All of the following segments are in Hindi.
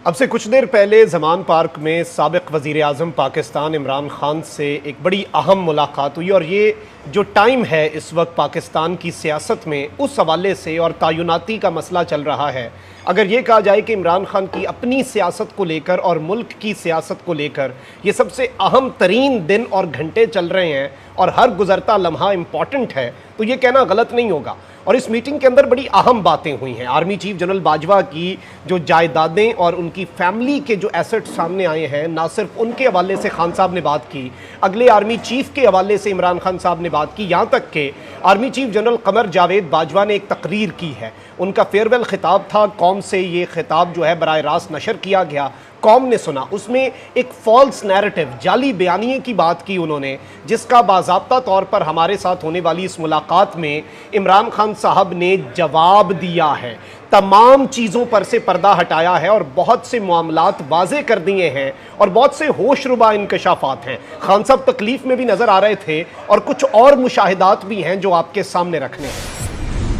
अब से कुछ देर पहले ज़मान पार्क में साबिक़ वज़ीर आज़म पाकिस्तान इमरान ख़ान से एक बड़ी अहम मुलाकात हुई और ये जो टाइम है इस वक्त पाकिस्तान की सियासत में उस हवाले से और तायुनाती का मसला चल रहा है। अगर ये कहा जाए कि इमरान ख़ान की अपनी सियासत को लेकर और मुल्क की सियासत को लेकर ये सबसे अहम तरीन दिन और घंटे चल रहे हैं और हर गुज़रता लम्हा इम्पॉर्टेंट है, तो ये कहना गलत नहीं होगा। और इस मीटिंग के अंदर बड़ी अहम बातें हुई हैं। आर्मी चीफ जनरल बाजवा की जो जायदादें और उनकी फैमिली के जो एसेट सामने आए हैं, ना सिर्फ उनके हवाले से खान साहब ने बात की, अगले आर्मी चीफ के हवाले से इमरान खान साहब ने बात की, यहाँ तक कि army chief general Qamar Javed Bajwa ने एक तकरीर की है। उनका फेयरवेल खिताब था, कौम से ये खिताब जो है बराह रास्त नशर किया गया, कौम ने सुना। उसमें एक फॉल्स नैरेटिव, जाली बयानिए की बात की उन्होंने, जिसका बाज़ाब्ता तौर पर हमारे साथ होने वाली इस मुलाकात में इमरान खान साहब ने जवाब दिया है। तमाम चीज़ों पर से पर्दा हटाया है और बहुत से मामलात वाज़े कर दिए हैं और बहुत से होशरुबा इंकशाफात हैं। खान साहब तकलीफ़ में भी नज़र आ रहे थे और कुछ और मुशाहिदात भी हैं जो आपके सामने रखने हैं।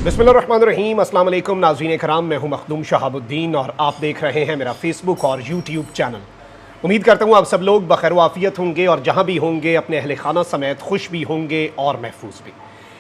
बिस्मिल्लाहिर्रहमानिर्रहीम, अस्सलाम वालेकुम नाज़रीन कराम, मैं हूं मखदूम शहाबुद्दीन और आप देख रहे हैं मेरा फेसबुक और यूट्यूब चैनल। उम्मीद करता हूं आप सब लोग बखैर वाफियत होंगे और जहां भी होंगे अपने अहले खाना समेत खुश भी होंगे और महफूज भी।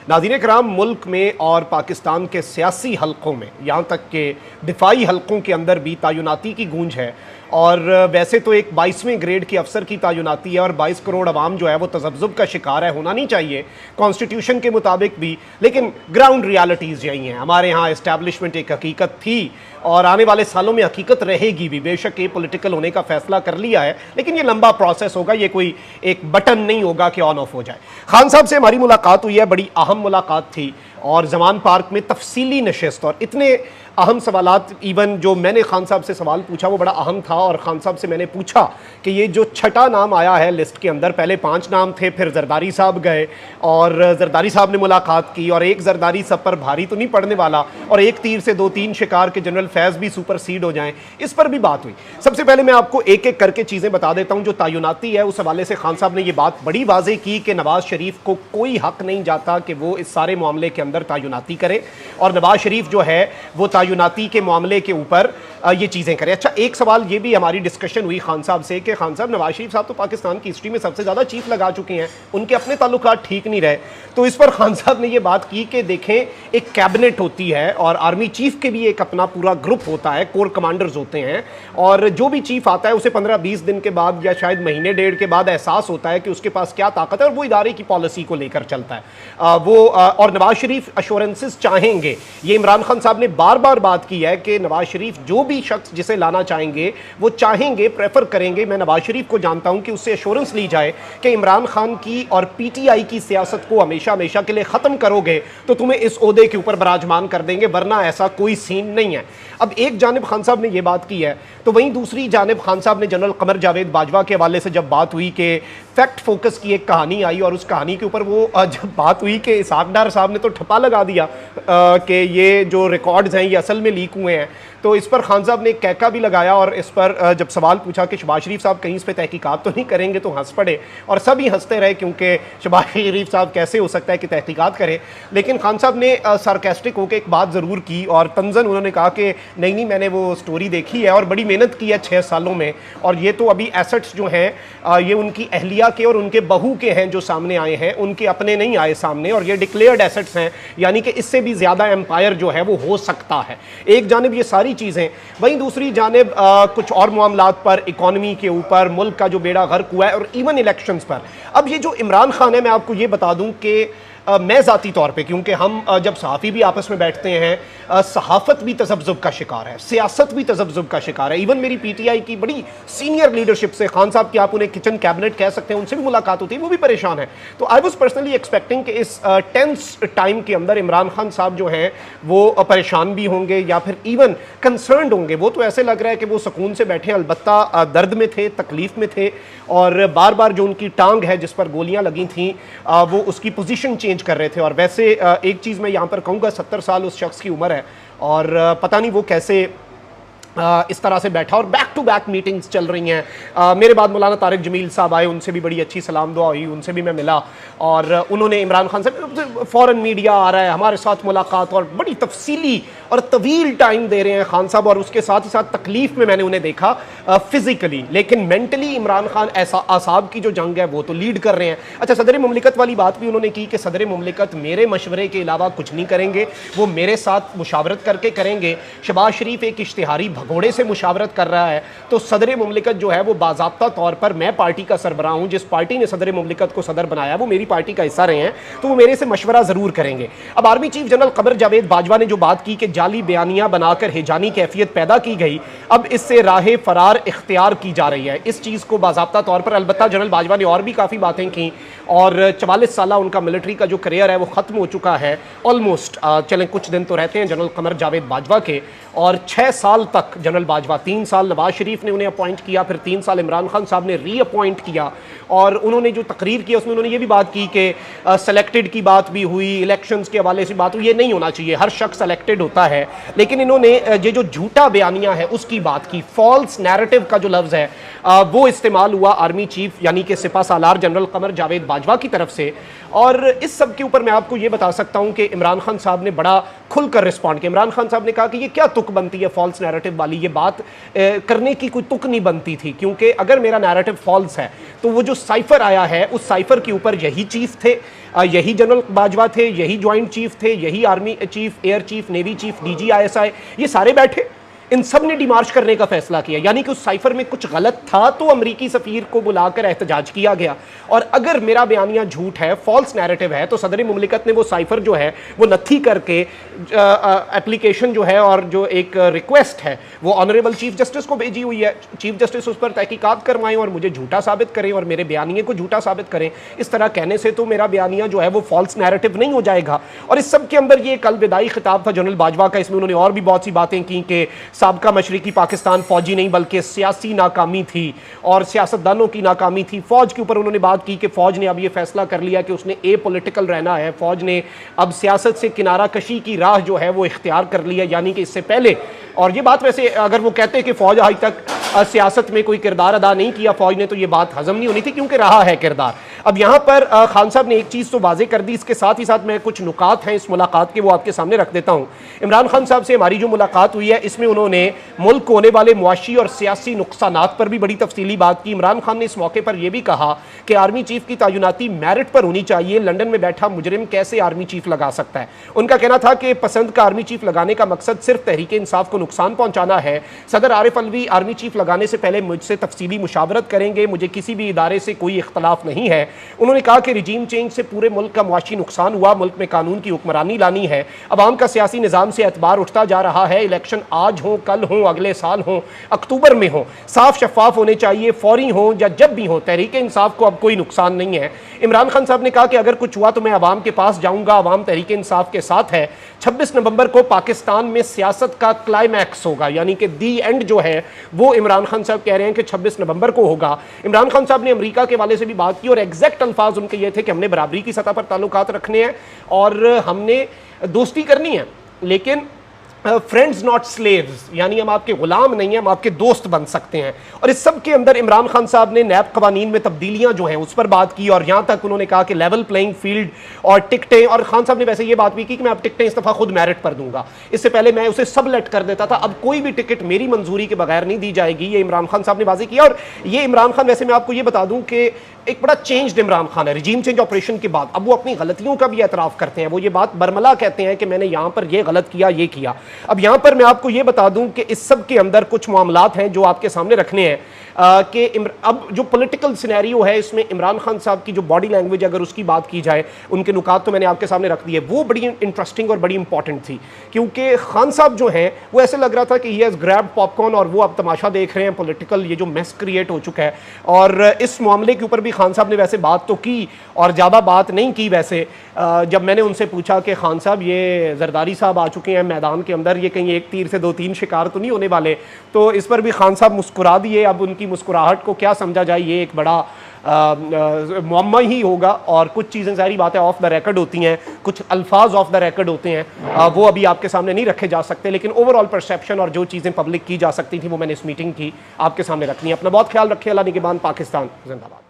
नाज़रीन कराम, मुल्क में और पाकिस्तान के सियासी हलकों में, यहाँ तक के दिफाई हलकों के अंदर भी तायुनाती की गूंज है। और वैसे तो एक 22वें ग्रेड के अफसर की तायुनाती है और 22 करोड़ अवाम जो है वो तज़ब्ज़ुब का शिकार है, होना नहीं चाहिए कॉन्स्टिट्यूशन के मुताबिक भी, लेकिन ग्राउंड रियलिटीज़ यही हैं। हमारे यहाँ इस्टेब्लिशमेंट एक हकीकत थी और आने वाले सालों में हकीकत रहेगी भी। बेशक ये पॉलिटिकल होने का फैसला कर लिया है, लेकिन ये लंबा प्रोसेस होगा, ये कोई एक बटन नहीं होगा कि ऑन ऑफ हो जाए। खान साहब से हमारी मुलाकात हुई है, बड़ी अहम मुलाकात थी और ज़मान पार्क में तफसीली नशिस्त और इतने अहम सवालात, इवन जो मैंने खान साहब से सवाल पूछा वो बड़ा अहम था। और खान साहब से मैंने पूछा कि ये जो छठा नाम आया है लिस्ट के अंदर, पहले 5 नाम थे, फिर जरदारी साहब गए और जरदारी साहब ने मुलाकात की और एक जरदारी सब पर भारी तो नहीं पड़ने वाला और एक तीर से 2-3 शिकार के जनरल फैज़ भी सुपरसीड हो जाएं, इस पर भी बात हुई। सबसे पहले मैं आपको एक एक करके चीज़ें बता देता हूँ। जो तायुनाती है उस हवाले से खान साहब ने ये बात बड़ी वाज़ेह की कि नवाज़ शरीफ को कोई हक नहीं जाता कि वो इस सारे मामले के अंदर तायुनाती करे और नवाज़ शरीफ जो है वो तायुनाती के मामले के ऊपर ये चीज़ें करें। अच्छा, एक सवाल ये भी हमारी डिस्कशन हुई खान साहब से कि खान साहब, नवाज शरीफ साहब तो पाकिस्तान की हिस्ट्री में सबसे ज़्यादा चीफ लगा चुके हैं, उनके अपने ताल्लुकात ठीक नहीं रहे। तो इस पर खान साहब ने ये बात की कि देखें, एक कैबिनेट होती है और आर्मी चीफ के भी एक अपना पूरा ग्रुप होता है, कोर कमांडर्स होते हैं, और जो भी चीफ आता है उसे 15-20 दिन के बाद या शायद महीने डेढ़ के बाद एहसास होता है कि उसके पास क्या ताकत है और वो इदारे की पॉलिसी को लेकर चलता है। और नवाज शरीफ अश्योरेंसेस चाहेंगे। ये इमरान खान साहब ने बार बार बात की है कि नवाज शरीफ जो भी शख्स जिसे लाना चाहेंगे वो चाहेंगे, प्रेफर करेंगे। मैं नवाज शरीफ को जानता हूं कि उससे एश्योरेंस ली जाए कि इमरान खान की और पीटीआई की सियासत को हमेशा हमेशा के लिए ख़त्म करोगे तो तुम्हें इस ओहदे के ऊपर बराजमान कर देंगे, वरना ऐसा कोई सीन नहीं है। अब एक जानिब खान साहब ने यह बात की है, तो वहीं दूसरी जानिब खान साहब ने जनरल कमर जावेद बाजवा के हवाले से जब बात हुई कि फैक्ट फोकस की एक कहानी आई और उस कहानी के ऊपर वो जब बात हुई कि इसहाक डार साहब ने तो ठप्पा लगा दिया कि ये जो रिकॉर्ड्स हैं ये असल में लीक हुए हैं, तो इस पर खान साहब ने एक कहका भी लगाया और इस पर जब सवाल पूछा कि शहबाज शरीफ साहब कहीं इस पर तहकीकात तो नहीं करेंगे, तो हंस पड़े और सभी हंसते रहे क्योंकि शहबाज शरीफ साहब कैसे हो सकता है कि तहकीकात करें। लेकिन खान साहब ने सार्केस्टिक होकर एक बात ज़रूर की और तंजन उन्होंने कहा कि नहीं, मैंने वो स्टोरी देखी है और बड़ी मेहनत की है 6 सालों में, और ये तो अभी एसेट्स जो हैं ये उनकी अहलिया के और उनके बहू के हैं जो सामने आए हैं, उनके अपने नहीं आए सामने, और ये डिक्लेयर्ड एसेट्स हैं, यानी कि इससे भी ज़्यादा एम्पायर जो है वो हो सकता है। एक जानिब ये सारी चीज़ें, वहीं दूसरी जानिब कुछ और मामलात पर, इकॉनमी के ऊपर, मुल्क का जो बेड़ा गर्क हुआ है और इवन इलेक्शंस पर। अब ये जो इमरान खान है, मैं आपको ये बता दूं कि मैं ज़ाती तौर पे, क्योंकि हम जब सहाफ़ी भी आपस में बैठते हैं, सहाफ़त भी तज़ब्ज़ुब का शिकार है, सियासत भी तज़ब्ज़ुब का शिकार है। इवन मेरी पीटीआई की बड़ी सीनियर लीडरशिप से, खान साहब की आप उन्हें किचन कैबिनेट कह सकते हैं, उनसे भी मुलाकात होती है, वो भी परेशान है। तो आई वॉज पर्सनली एक्सपेक्टिंग कि इस टेंस टाइम के अंदर इमरान खान साहब जो हैं वो परेशान भी होंगे या फिर इवन कंसर्न्ड होंगे। वो तो ऐसे लग रहा है कि वो सुकून से बैठे, अलबत्ता दर्द में थे, तकलीफ़ में थे और बार बार जो उनकी टांग है जिस पर गोलियाँ लगी थी वो उसकी पोजीशन चेंज कर रहे थे। और वैसे एक चीज़ मैं यहाँ पर कहूँगा, 70 साल उस शख्स की उम्र है और पता नहीं वो कैसे इस तरह से बैठा और बैक टू बैक मीटिंग्स चल रही हैं। मेरे बाद मौलाना तारिक जमील साहब आए, उनसे भी बड़ी अच्छी सलाम दुआ हुई, उनसे भी मैं मिला और उन्होंने इमरान खान से फ़ौरन मीडिया आ रहा है हमारे साथ मुलाकात और बड़ी तफसीली और तवील टाइम दे रहे हैं खान साहब, और उसके साथ ही साथ तकलीफ में मैंने उन्हें देखा फिजिकली, लेकिन मेंटली इमरान खान ऐसा आसाब की जो जंग है वो तो लीड कर रहे हैं। अच्छा, सदर मुमलिकत वाली बात भी उन्होंने की कि सदर मुमलिकत मेरे मशवरे के अलावा कुछ नहीं करेंगे, वो मेरे साथ मुशावरत करके करेंगे। शहबाज शरीफ एक इश्तिहारी भगोड़े से मुशावरत कर रहा है, तो सदर मुमलिकत जो है वो बाज़ाब्ता तौर पर, मैं पार्टी का सरबराह हूँ, जिस पार्टी ने सदर मुमलिकत को सदर बनाया वो मेरी पार्टी का हिस्सा रहे हैं, तो वो मेरे से मशवरा ज़रूर करेंगे। अब army chief general Qamar Javed Bajwa ने जो बात की कि जाली बयानियां बनाकर हिजानी कैफियत पैदा की गई, अब इससे राह फरार इख्तियार की जा रही है, इस चीज़ को बाज़ाब्ता तौर पर अलबत्ता जनरल बाजवा ने और भी काफ़ी बातें की, और 44 साल उनका मिलिट्री का जो करियर है वो ख़त्म हो चुका है ऑलमोस्ट, चलें कुछ दिन तो रहते हैं जनरल कमर जावेद बाजवा के, और 6 साल तक जनरल बाजवा, 3 साल नवाज शरीफ ने उन्हें अपॉइंट किया, फिर 3 साल इमरान खान साहब ने रीअपॉइंट किया, और उन्होंने जो तकरीर की उसमें उन्होंने ये भी बात की कि सेलेक्टेड की बात भी हुई, इलेक्शंस के हवाले से बात हुई, ये नहीं होना चाहिए, हर शख्स सेलेक्टेड होता है, लेकिन इन्होंने ये जो झूठा बयानिया है उसकी बात की, फॉल्स नैरेटिव का जो लफ्ज़ है वो इस्तेमाल हुआ आर्मी चीफ यानी कि सिपा सालार जनरल कमर जावेद बाजवा की तरफ से। और इस सब के ऊपर मैं आपको ये बता सकता हूं कि इमरान खान साहब ने बड़ा खुलकर रिस्पॉन्ड किया। इमरान खान साहब ने कहा कि ये क्या तुक बनती है फॉल्स नैरेटिव वाली, ये बात करने की कोई तुक नहीं बनती थी, क्योंकि अगर मेरा नैरेटिव फॉल्स है तो वो जो साइफर आया है उस साइफर के ऊपर यही चीफ थे, यही जनरल बाजवा थे, यही ज्वाइंट चीफ थे, यही army chief, air chief, navy chief, DG ISI, ये सारे बैठे, इन सब ने डिमार्च करने का फैसला किया, यानी कि उस साइफर में कुछ गलत था तो अमरीकी सफीर को बुलाकर एहतजाज किया गया। और अगर मेरा बयानिया झूठ है, फॉल्स नैरेटिव है, तो सदर मुमलिकत ने वो साइफर जो है वो नथी करके एप्लीकेशन जो है और जो एक रिक्वेस्ट है वो ऑनरेबल चीफ जस्टिस को भेजी हुई है। चीफ जस्टिस उस पर तहकीकात करवाएं और मुझे झूठा साबित करें और मेरे बयानिए को झूठा साबित करें। इस तरह कहने से तो मेरा बयानिया जो है वो फॉल्स नैरेटिव नहीं हो जाएगा। और इस सब के अंदर ये कल विदाई खिताब था जनरल बाजवा का, इसमें उन्होंने और भी बहुत सी बातें की कि साबका मशरिकी पाकिस्तान फौजी नहीं बल्कि सियासी नाकामी थी और सियासतदानों की नाकामी थी। फौज के ऊपर उन्होंने बात की कि फौज ने अब ये फैसला कर लिया कि उसने पॉलिटिकल रहना है, फौज ने अब सियासत से किनारा कशी की राह जो है वो इख्तियार कर लिया, यानी कि इससे पहले, और ये बात वैसे अगर वो कहते हैं कि फौज आज तक सियासत में कोई किरदार अदा नहीं किया फौज ने, तो ये बात हजम नहीं होनी थी क्योंकि रहा है किरदार। अब यहाँ पर खान साहब ने एक चीज़ तो वाजे कर दी, इसके साथ ही साथ मैं कुछ नुकात हैं इस मुलाकात के वो आपके सामने रख देता हूँ। इमरान खान साहब से हमारी जो मुलाकात हुई है इसमें उन्होंने मुल्क को होने वाले मुआशी और सियासी नुकसानात पर भी बड़ी तफसीली बात की। इमरान खान ने इस मौके पर यह भी कहा कि आर्मी चीफ की तैनाती मेरिट पर होनी चाहिए, लंदन में बैठा मुजरिम कैसे आर्मी चीफ लगा सकता है। उनका कहना था कि पसंद का आर्मी चीफ लगाने का मकसद सिर्फ तहरीक इंसाफ को नुकसान पहुंचाना है। सदर आरिफ अलवी आर्मी चीफ लगाने से पहले मुझसे तफसीली मुशावरत करेंगे, मुझे किसी भी इदारे से कोई इख्तलाफ नहीं है। उन्होंने कहा कि रिजीम चेंज से पूरे मुल्क का मुआशी नुकसान हुआ, मुल्क में कानून की हुक्मरानी लानी है, अवाम का सियासी निज़ाम से एतबार उठता जा रहा है, इलेक्शन आज हो, कल हो, अगले साल हो, अक्टूबर में हो, साफ शफाफ होने चाहिए, फौरी हो या जब भी हो, तहरीक इंसाफ को अब कोई नुकसान नहीं है। इमरान खान साहब ने कहा कि अगर कुछ हुआ तो मैं अवाम के पास जाऊंगा, अवाम तहरीक इंसाफ के साथ है। 26 नवंबर को पाकिस्तान में सियासत का क्लाइमैक्स होगा, यानी कि दी एंड जो है वो इमरान खान साहब कह रहे हैं कि 26 नवंबर को होगा। इमरान खान साहब ने अमेरिका के वाले से भी बात की और एग्जैक्ट अल्फाज उनके ये थे कि हमने बराबरी की सतह पर ताल्लुकात रखने हैं और हमने दोस्ती करनी है, लेकिन फ्रेंड्स नॉट स्लेव्स, यानी हम आपके गुलाम नहीं हैं, हम आपके दोस्त बन सकते हैं। और इस सब के अंदर इमरान खान साहब ने नैब कवानीन में तब्दीलियां जो हैं उस पर बात की और यहाँ तक उन्होंने कहा कि लेवल प्लेइंग फील्ड और टिकटें, और खान साहब ने वैसे ये बात भी की कि मैं अब टिकटें इस दफ़ा खुद मेरिट पर दूंगा, इससे पहले मैं उसे सब लेट कर देता था, अब कोई भी टिकट मेरी मंजूरी के बगैर नहीं दी जाएगी, ये इमरान खान साहब ने वाज़ेह किया। और ये इमरान खान, वैसे मैं आपको ये बता दूं कि एक बड़ा चेंज्ड इमरान खान है रिजीम चेंज ऑपरेशन के बाद। अब वो अपनी गलतियों का भी एतराफ़ करते हैं, वो ये बात बरमला कहते हैं कि मैंने यहाँ पर ये गलत किया, ये किया। अब यहाँ पर मैं आपको ये बता दूं कि इस सब के अंदर कुछ मामलात हैं जो आपके सामने रखने हैं कि अब जो पॉलिटिकल सिनेरियो है इसमें इमरान खान साहब की जो बॉडी लैंग्वेज, अगर उसकी बात की जाए, उनके नुकात तो मैंने आपके सामने रख दिए, वो बड़ी इंटरेस्टिंग और बड़ी इंपॉर्टेंट थी, क्योंकि खान साहब जो हैं वो ऐसे लग रहा था कि ही हैज़ ग्रैब्ड पॉपकॉर्न और वो अब तमाशा देख रहे हैं, पॉलिटिकल ये जो मेस क्रिएट हो चुका है। और इस मामले के ऊपर भी खान साहब ने वैसे बात तो की और ज़्यादा बात नहीं की। वैसे जब मैंने उनसे पूछा कि खान साहब ये जरदारी साहब आ चुके हैं मैदान के अंदर, ये कहीं एक तीर से 2-3 शिकार तो नहीं होने वाले, तो इस पर भी खान साहब मुस्कुरा दिए। अब उनकी मुस्कुराहट को क्या समझा जाए, ये एक बड़ा मुअम्मा ही होगा। और कुछ चीज़ें सारी बातें ऑफ द रिकॉर्ड होती हैं, कुछ अल्फाज ऑफ द रिकॉर्ड होते हैं, वो अभी आपके सामने नहीं रखे जा सकते, लेकिन ओवरऑल परसेप्शन और जो चीज़ें पब्लिक की जा सकती थी वो मैंने इस मीटिंग की आपके सामने रखनी है। अपना बहुत ख्याल रखिए। अल्लाह निगहबान। पाकिस्तान जिंदाबाद।